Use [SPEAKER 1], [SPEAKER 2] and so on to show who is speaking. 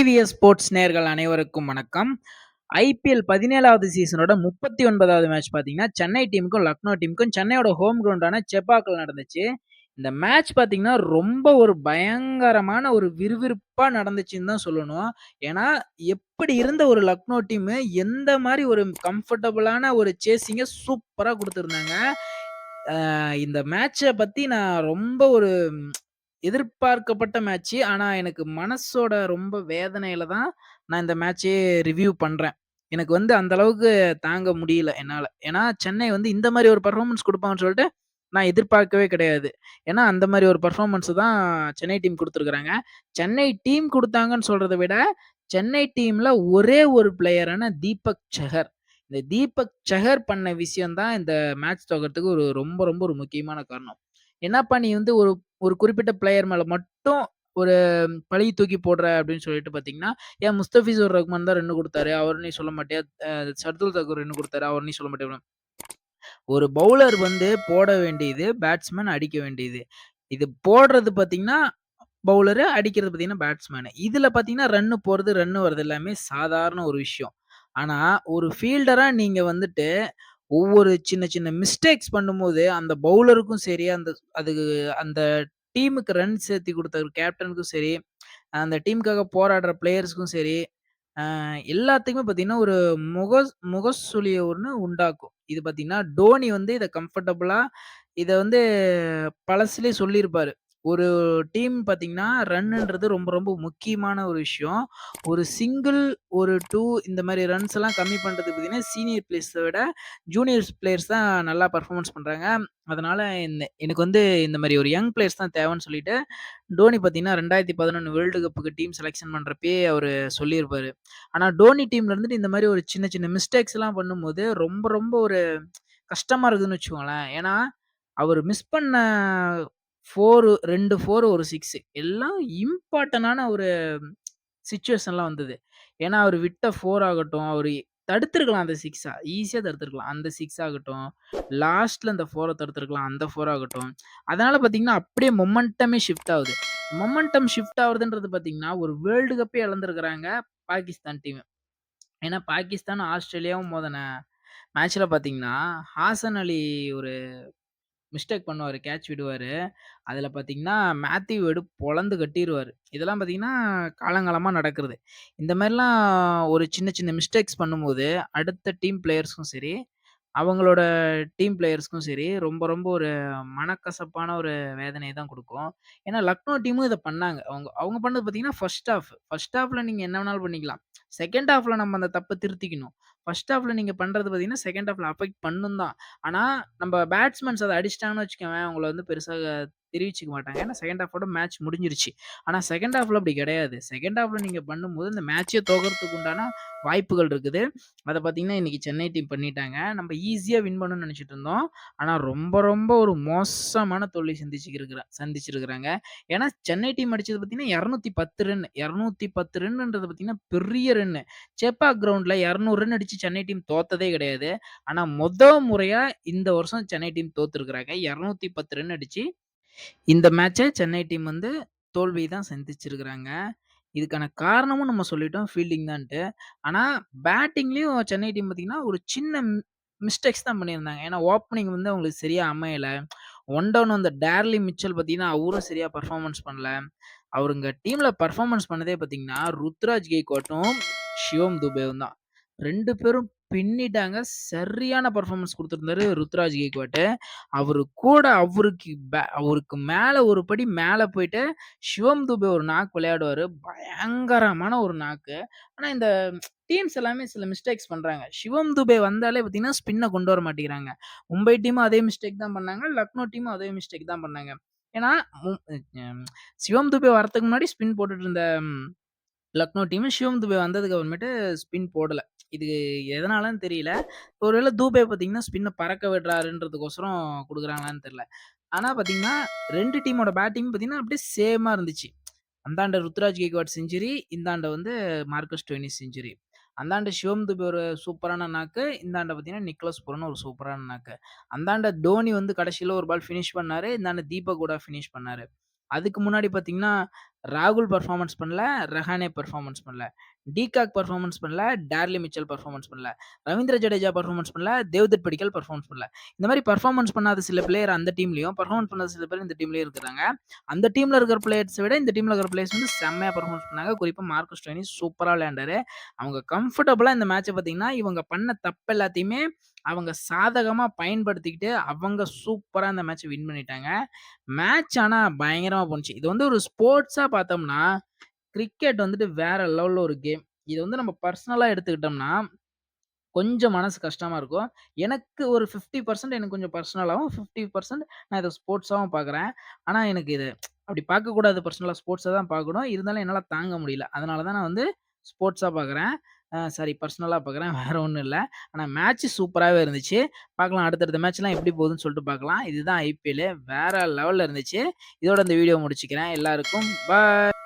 [SPEAKER 1] TVS sports நேயர்கள் அனைவருக்கும் வணக்கம். ஐபிஎல் 17வது சீசனோட 39வது மேட்ச் பார்த்தீங்கன்னா, சென்னை டீமுக்கும், லக்னோ டீமுக்கும் சென்னையோட ஹோம் கிரவுண்டான செப்பாக்ல நடந்துச்சு. இந்த மேட்ச் பார்த்தீங்கன்னா, ரொம்ப ஒரு பயங்கரமான ஒரு விறுவிறுப்பா நடந்துச்சுன்னு தான் சொல்லணும். ஏன்னா, எப்படி இருந்த ஒரு லக்னோ டீமு, எந்த மாரி ஒரு கம்ஃபர்டபுளான ஒரு சேசிங்க சூப்பரா குடுத்திருந்தாங்க. இந்த மேட்ச பத்தி நான் ரொம்ப ஒரு எதிர்பார்க்கப்பட்ட மேட்ச்சு. ஆனா, எனக்கு மனசோட ரொம்ப வேதனையில தான் நான் இந்த மேட்ச்சே ரிவ்யூ பண்றேன். எனக்கு வந்து அந்த அளவுக்கு தாங்க முடியல என்னால. ஏன்னா, சென்னை வந்து இந்த மாரி ஒரு பெர்ஃபார்மன்ஸ் குடுப்பாங்கன்னு சொல்லிட்டு நான் எதிர்பார்க்கவே கிடையாது. ஏன்னா, அந்த மாரி ஒரு பெர்ஃபார்மன்ஸ் தான் சென்னை டீம் குடுத்துருக்காங்க. சென்னை டீம் குடுத்தாங்கன்னு சொல்றத விட, சென்னை டீம்ல ஒரே ஒரு பிளேயரான தீபக் சஹர். இந்த தீபக் சஹர் பண்ண விஷயம் தான் இந்த மேட்ச் தோக்கறதுக்கு ஒரு ரொம்ப, ரொம்ப ஒரு முக்கியமான காரணம். "என்னப்பா நீ வந்து ஒரு ஒரு குறிப்பிட்ட பிளேயர் மேல மட்டும் ஒரு பழிய தூக்கி போடுற அப்படின்னு சொல்லிட்டு பார்த்தீங்கன்னா, ஏன் முஸ்தபிசூர் ரஹ்மான் தான் ரன் குடுத்தாரு. அவர நீ சொல்ல மாட்டியா? ஷர்துல் தாக்கூர் ரன் குடுத்தாரு. அவர நீ சொல்ல மாட்டியா? ஒரு பவுலர் வந்து போட வேண்டியது, பேட்ஸ்மேன் அடிக்க வேண்டியது. இது போடுறது பார்த்தீங்கன்னா, பவுலரு அடிக்கிறது பார்த்தீங்கன்னா, பேட்ஸ்மேனு. இதுல பார்த்தீங்கன்னா, ரன்னு போறது, ரன்னு வர்றது எல்லாமே சாதாரண ஒரு விஷயம். ஆனா, ஒரு ஃபீல்டரா நீங்க வந்துட்டு ஒவ்வொரு சின்ன சின்ன மிஸ்டேக்ஸ் பண்ணும்போது, அந்த பவுலருக்கும் சரி, அதுக்கு அந்த டீமுக்கு ரன் சேர்த்தி குடுத்த கேப்டனுக்கும் சரி, அந்த டீமுக்காக போராடுற பிளேயர்ஸ்க்கும் சரி, அ எல்லாத்துக்குமே பார்த்தீங்கன்னா, ஒரு முக முகசுளிய ஒண்ணு உண்டாக்கும். இது பார்த்தீங்கன்னா, டோனி வந்து இத கம்ஃபர்டபுளா இத வந்து பழசுலயே சொல்லியிருப்பாரு. ஒரு டீம் பார்த்தீங்கன்னா, ரன்னுன்றது ரொம்ப ரொம்ப முக்கியமான ஒரு விஷயம். ஒரு சிங்கிள், ஒரு 2 இந்த மாரி ரன்ஸ் எல்லாம் கம்மி பண்றதுக்கு பார்த்தீங்கன்னா, சீனியர் பிளேயர்ஸ விட ஜூனியர்ஸ் பிளேயர்ஸ் தான் நல்லா பெர்ஃபார்மன்ஸ் பண்றாங்க. அதனால எனக்கு வந்து இந்த மாரி ஒரு யங் பிளேயர்ஸ் தான் தேவைன்னு சொல்லிட்டு, டோனி பார்த்தீங்கன்னா 2011 வேர்ல்டு கப்புக்கு டீம் செலக்ஷன் பண்றப்பயே அவரு சொல்லியிருப்பாரு. ஆனா டோனி டீம்ல இருந்துட்டு இந்த மாரி ஒரு சின்ன சின்ன மிஸ்டேக்ஸ்லாம் பண்ணும்போது, ரொம்ப ரொம்ப ஒரு கஷ்டமா இருக்குதுன்னு வச்சுக்கோங்களேன். ஏன்னா, அவரு மிஸ் பண்ண 2 4 ஒரு 6 எல்லாம் இம்பார்ட்டன்டான ஒரு சிச்சுவேஷன்லாம் வந்தது. ஏன்னா, அவரு விட்ட 4 ஆகட்டும், அவரு தடுத்திருக்கலாம் அந்த 6 ஈஸியா தடுத்திருக்கலாம். அந்த 6 ஆகட்டும், லாஸ்ட்ல அந்த 4 தடுத்திருக்கலாம். அந்த 4 ஆகட்டும். அதனால பார்த்தீங்கன்னா, அப்படியே மொமெண்டமே ஷிஃப்ட் ஆகுது. மொமெண்டம் ஷிஃப்ட் ஆவுறதுன்றது பார்த்தீங்கன்னா, ஒரு வேர்ல்டு கப்பே இழந்திருக்கிறாங்க பாகிஸ்தான் டீம். ஏன்னா, பாகிஸ்தான், ஆஸ்திரேலியாவும் மோதுன மேட்ச்ல பார்த்தீங்கன்னா, ஹாசன் அலி ஒரு மிஸ்டேக் பண்ணுவாரு. கேட்ச் விடுவாரு. அதுல பார்த்தீங்கன்னா, மேத்யூ வேடு பொளந்து கட்டிருவாரு. இதெல்லாம் பார்த்தீங்கன்னா, காலங்காலமா நடக்குறது. இந்த மாரிலாம் ஒரு சின்ன சின்ன மிஸ்டேக்ஸ் பண்ணும்போது, அடுத்த டீம் பிளேயர்ஸ்க்கும் சரி, அவங்களோட டீம் பிளேயர்ஸ்க்கும் சரி, ரொம்ப ரொம்ப ஒரு மனக்கசப்பான ஒரு வேதனைய தான் குடுக்கும். ஏன்னா, லக்னோ டீமும் இத பண்ணாங்க. அவங்க அவங்க பண்ணது பார்த்தீங்கன்னா, ஃபர்ஸ்ட் ஹாஃப். ஃபர்ஸ்ட் ஹாஃப்ல நீங்க என்ன வேணாலும் பண்ணிக்கலாம். செகண்ட் ஹாஃப்ல நம்ம அந்த தப்ப திருத்திக்கணும். ஃபர்ஸ்ட் ஹாஃப்ல நீங்க பண்றது பார்த்தீங்கன்னா, செகண்ட் ஹாஃப்ல அஃபெக்ட் பண்ணும் தான். ஆனா, நம்ம பேட்ஸ்மேன்ஸ் அத அடிச்சுட்டாங்கன்னு வச்சுக்கோங்களேன், உங்கள வந்து பெருசா தெரிவிச்சுக்க மாட்டாங்க. ஏன்னா, செகண்ட் ஹாஃபோட மேட்ச் முடிஞ்சிருச்சு. ஆனா, செகண்ட் ஹாஃப்ல அப்படி கிடையாது. செகண்ட் ஹாஃப்ல நீங்க பண்ணும்போது, இந்த மேட்ச்சே தோக்கறதுக்கு உண்டான வாய்ப்புகள் இருக்குது. அத பார்த்தீங்கன்னா, இன்னைக்கு சென்னை டீம் பண்ணிட்டாங்க. நம்ம ஈஸியா வின் பண்ணணும்னு நெனச்சுட்டு இருந்தோம். ஆனா, ரொம்ப ரொம்ப ஒரு மோசமான தோல்வி சந்திச்சிருக்கிறாங்க. ஏன்னா, சென்னை டீம் அடிச்சது பார்த்தீங்கன்னா, 210 ரன். 210 ரன்ன்றது பார்த்தீங்கன்னா, பெரிய ரன்னு. சேப்பாக் கிரவுண்ட்ல 200 ரன் அடிச்சு சென்னை டீம் தோத்ததே கிடையாது. ஆனா, முறையா இந்த வருஷம் சென்னை டீம் தோத்துருக்கிறாங்க. 210 ரன் அடிச்சு, இந்த மேட்ச்ச சென்னை டீம் வந்து தோல்வி தான் சந்திச்சிருக்கிறாங்க. இதுக்கான காரணமும் நம்ம சொல்லிட்டோம் ஃபீல்டிங் தான்ட்டு. ஆனா, பேட்டிங்லயும் சென்னை டீம் பார்த்தீங்கன்னா, ஒரு சின்ன மிஸ்டேக்ஸ் தான் பண்ணியிருந்தாங்க. ஏன்னா, ஓப்பனிங் வந்து அவங்களுக்கு சரியா அமையல. ஒன் டவுன் வந்த டேர்லி மிச்சல் பார்த்தீங்கன்னா, அவரும் சரியா பெர்ஃபார்மன்ஸ் பண்ணல. அவருங்க டீம்ல பெர்ஃபார்மன்ஸ் பண்ணதே பார்த்தீங்கன்னா, ருத்ராஜ் கெய்க்வாட்டும், சிவம் துபேவும் தான். 2 பேரும் பின்னிட்டாங்க. சரியான பெர்ஃபார்மன்ஸ் குடுத்திருந்தாரு ருத்ராஜ் கெய்க்வாட்டு. அவருக்கு மேல ஒரு படி மேல போயிட்டு, சிவம் துபே ஒரு நாக் விளையாடுவாரு. பயங்கரமான ஒரு நாக்கு. ஆனா, இந்த டீம்ஸ் எல்லாமே சில மிஸ்டேக்ஸ் பண்றாங்க. சிவம் துபே வந்தாலே பார்த்தீங்கன்னா, ஸ்பின்ன கொண்டு வர மாட்டேங்கிறாங்க. மும்பை டீமும் அதே மிஸ்டேக் தான் பண்ணாங்க. லக்னோ டீமும் அதே மிஸ்டேக் தான் பண்ணாங்க. ஏன்னா, மும் அ சிவம் துபே வரதுக்கு முன்னாடி ஸ்பின் போட்டுட்டு இருந்த லக்னோ டீமு சிவம் துபே வந்ததுக்கு அப்புறமேட்டு ஸ்பின் போடல. இது எதனாலன்னு தெரியல. ஒருவேள தூபே பார்த்தீங்கன்னா, ஸ்பின்ன பறக்க விடுறாருன்றதுக்கோசரம் குடுக்குறாங்களான்னு தெரியல. ஆனா பார்த்தீங்கன்னா, 2 டீமோட பேட்டிங் பார்த்தீங்கன்னா, அப்படியே சேமா இருந்துச்சு. அந்தாண்ட ருத்துராஜ் கெய்க்வாட் செஞ்சுரி, இந்தாண்ட வந்து மார்கஸ் டோனிஸ் செஞ்சுரி. அந்தாண்ட சிவம் துபே ஒரு சூப்பரான நாக்கு. இந்தாண்ட பார்த்தீங்கன்னா, நிக்கோலஸ் பூரன் ஒரு சூப்பரான நாக்கு. அந்தாண்ட தோனி வந்து கடைசில ஒரு பால் ஃபினிஷ் பண்ணாரு. இந்தாண்ட தீபக் கூட ஃபினிஷ் பண்ணாரு. அதுக்கு முன்னாடி பார்த்தீங்கன்னா, ராகுல் பெர்ஃபார்மன்ஸ் பண்ணல. ரஹானே பெர்ஃபார்மன்ஸ் பண்ணல. டீகாக் பெர்ஃபார்மன்ஸ் பண்ணல. டார்லி மிச்சல் பெர்ஃபார்மன்ஸ் பண்ணல. ரவீந்திர ஜடேஜா பெர்ஃபார்மன்ஸ் பண்ணல. தேவ்தத் படிக்கல் பெர்ஃபார்மன்ஸ் பண்ணல. இந்த மாரி பெர்ஃபார்மன்ஸ் பண்ணாத சில பிளேயர் அந்த டீம்லயும், பெர்ஃபார்மன்ஸ் பண்ணாத சில பேர் இந்த டீம்லயும் இருக்கிறாங்க. அந்த டீம்ல இருக்கிற பிளேயர்ஸ விட இந்த டீம்ல இருக்கிற பிளேயர்ஸ் வந்து செம்மையா பெர்ஃபார்மன்ஸ் பண்ணாங்க. குறிப்பா மார்கஸ் ஸ்டோயினிஸ் சூப்பரா விளையாண்டாரு. அவங்க கம்ஃபர்டபுளா இந்த மேட்ச பார்த்தீங்கன்னா, இவங்க பண்ண தப்பு எல்லாத்தையுமே அவங்க சாதகமா பயன்படுத்திக்கிட்டு, அவங்க சூப்பரா இந்த மேட்ச வின் பண்ணிட்டாங்க. மேட்ச் ஆனா பயங்கரமா போணுச்சு. இது வந்து ஒரு ஸ்போர்ட்ஸா பார்த்தோம்னா, கிரிக்கெட் வந்துட்டு வேற லெவல்ல ஒரு கேம். இது வந்து நம்ம பர்சனலா எடுத்துக்கிட்டோம்னா, கொஞ்சம் மனசு கஷ்டமா இருக்கும். எனக்கு ஒரு 50% எனக்கு கொஞ்சம் பர்சனலாவும், 50% நான் இத ஸ்போர்ட்ஸாவும் பார்க்குறேன். ஆனா எனக்கு இது அப்படி பார்க்கக்கூடாது பர்சனலா ஸ்போர்ட்ஸா தான் பார்க்கணும். இருந்தாலும் என்னால தாங்க முடியல. அதனால தான் நான் வந்து ஸ்போர்ட்ஸா பார்க்குறேன். சாரி பர்சனலா பார்க்குறேன். வேற ஒண்ணும் இல்ல. ஆனா மேட்ச் சூப்பராவே இருந்துச்சு. பார்க்கலாம் அடுத்தடுத்த மேட்ச்லாம் எப்படி போகுதுன்னு சொல்லிட்டு பார்க்கலாம். இதுதான் ஐபிஎல் வேற லெவல்ல இருந்துச்சு. இதோட இந்த வீடியோ முடிச்சுக்கிறேன். எல்லாருக்கும் பாய்.